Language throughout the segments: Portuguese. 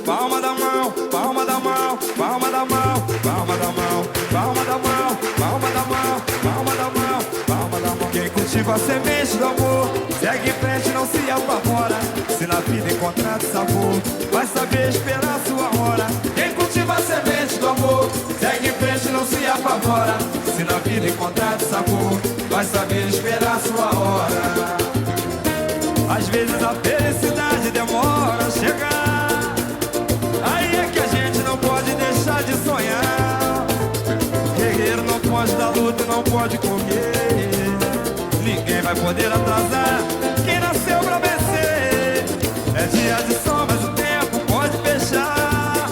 Palma da mão, palma da mão, palma da mão, palma da mão, palma da mão, palma da mão, palma da mão, palma da mão. Quem cultiva a semente do amor, segue em frente, não se apavora. Se na vida encontrar sabor, vai saber esperar sua hora. Quem cultiva a semente do amor, segue em frente, não se apavora. Se na vida encontrar sabor, vai saber esperar sua hora. Às vezes a felicidade demora a chegar, aí é que a gente não pode deixar de sonhar. Guerreiro não pode dar luta, não pode correr. Ninguém vai poder atrasar quem nasceu pra vencer. É dia de sol, mas o tempo pode fechar.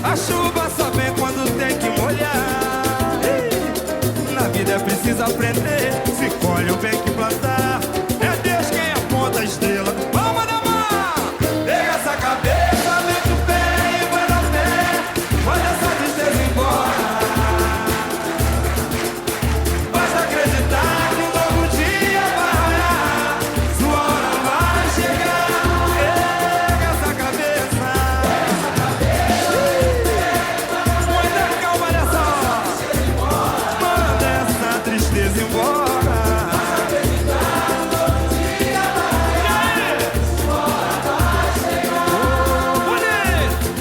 A chuva só vem quando tem que molhar. Na vida é preciso aprender, se colhe o bem que plantar. É Deus quem aponta a estrela. Palma da mão, pega essa cabeça, mete o pé e vai na fé. Manda essa tristeza embora. Basta acreditar que um novo dia vai raiar. Sua hora vai chegar. Pega essa cabeça. Muita calma nessa hora. Manda essa tristeza embora.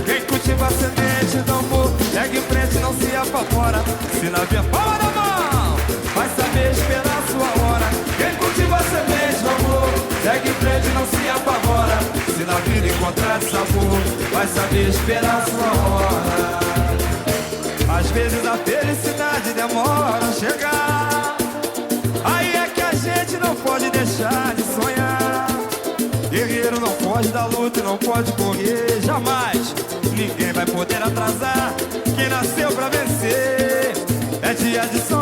Quem cultiva a semente do amor, segue em frente, não se apavora. Se na via palma da mão, vai saber esperar sua hora. Quem cultiva a semente do amor, segue em frente, não se apavora. Se na vida encontrar sabor, vai saber esperar sua hora. Às vezes a felicidade demora a chegar, aí é que a gente não pode deixar de sonhar. Guerreiro não pode dar luta, não pode correr jamais. Ninguém vai poder atrasar quem nasceu pra vencer. É dia de sol,